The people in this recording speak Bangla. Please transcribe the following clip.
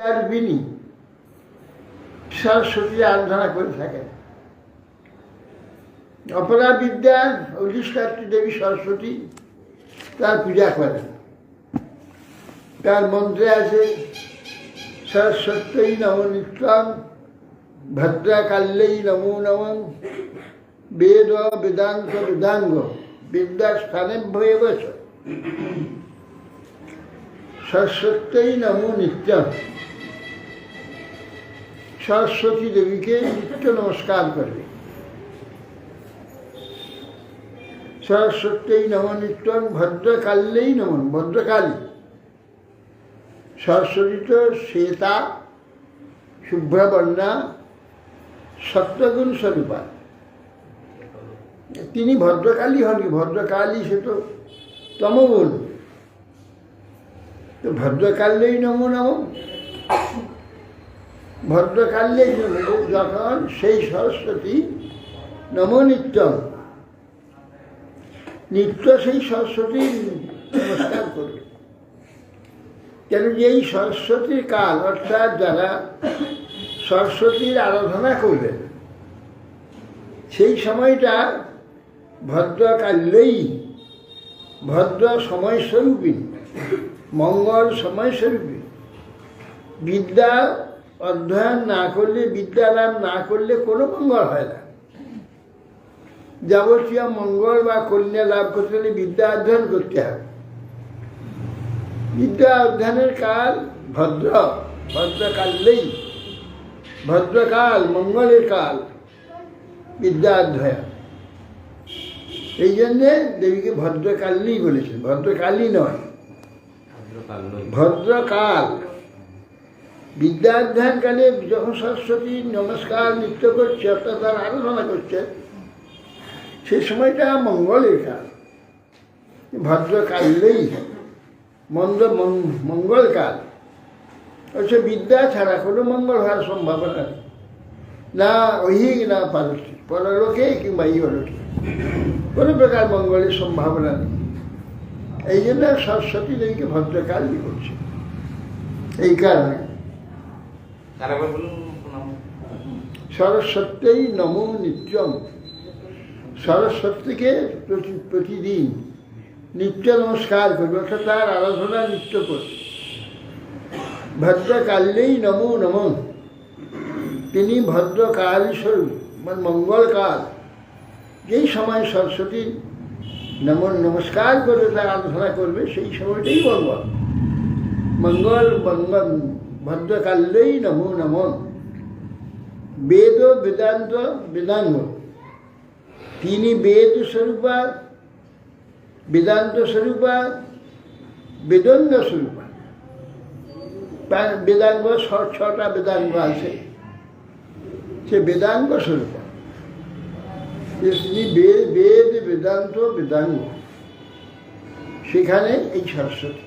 বিনি সরস্বতী আরাধনা করে থাকেন। অপরা বিদ্যা অধিষ্ঠাত্রী দেবী সরস্বতী তার পূজা করেন। তার মন্ত্রে আছে সরস্বত্যই নমো নিত্যং ভদ্রাকাল্যই নমো নমঃ বেদ বেদান্ত বেদাঙ্গ বিদ্যাস্থানেভ্যেব চ সরস্বত্যই নমো নিত্যং। সরস্বতী দেবীকে নিত্য নমস্কার করবে। সরস্বত্যই নমো নিত্যং ভদ্রকাল্যই নমঃ। ভদ্রকালী সরস্বতী তো শ্বেতা শুভ্রবর্ণা সত্যগুণ স্বরূপা, তিনি ভদ্রকালী হন। ভদ্রকালী সে তো তমগুণ। তো ভদ্রকাল্যই নমো নমঃ। ভদ্রকাল্যের জন্য যখন সেই সরস্বতী নমো নিত্যম, নিত্য সেই সরস্বতী নমস্কার করবে। কেন যে এই সরস্বতীর কাল, অর্থাৎ যারা সরস্বতীর আরাধনা করবেন সেই সময়টা ভদ্রকাল্যই, ভদ্র সময়স্বরূপী, মঙ্গল সময়স্বরূপী। বিদ্যা অধ্যয়ন না করলে, বিদ্যা লাভ না করলে কোনো মঙ্গল হয় না। যাবতীয় মঙ্গল বা কন্যা লাভ করতে হলে বিদ্যা অধ্যয়ন করতে হবে। বিদ্যা অধ্যয়নের কাল ভদ্রকাল্যই, ভদ্রকাল মঙ্গলের কাল বিদ্যা অধ্যয়ন। এই জন্যে দেবীকে ভদ্রকাল্যই বলেছেন, ভদ্রকালী নয়, ভদ্রকাল। বিদ্যা অধ্যয়নকালে যখন সরস্বতী নমস্কার নিত্য করছে, অর্থাৎ তার আরাধনা করছে, সেই সময়টা মঙ্গলের কাল, ভদ্রকাল্যই মঙ্গলকাল। অবশ্য বিদ্যা ছাড়া কোনো মঙ্গল হওয়ার সম্ভাবনা নেই, না ঐহিক না পারলৌকিক, পরলোকে কিংবা ইহলোকে কোনো প্রকার মঙ্গলের সম্ভাবনা নেই। এই জন্য সরস্বতী দেবীকে ভদ্রকালী করছে। এই কারণে সরস্বত্যই নমো নিত্যম। সরস্বতীকে প্রতিদিন নিত্য নমস্কার করবে, অর্থাৎ তার আরাধনা নিত্য করবে। ভদ্রকাল্যই নমো নমঃ, তিনি ভদ্রকালী স্বরূপ, মানে মঙ্গলকাল। যেই সময় সরস্বতী নমস্কার করবে, তার আরাধনা করবে, সেই সময়টাই মঙ্গল। ভদ্রকাল্যই নমো নমঃ। বেদ বেদান্ত বেদাঙ্গ, তিনি বেদ স্বরূপা, বেদান্ত স্বরূপা, বেদাঙ্গ স্বরূপা। বেদাঙ্গ ছটা বেদাঙ্গ আছে, সে বেদাঙ্গ স্বরূপা। তিনি বেদ বেদান্ত বেদাঙ্গ, সেখানে এই সরস্বতী।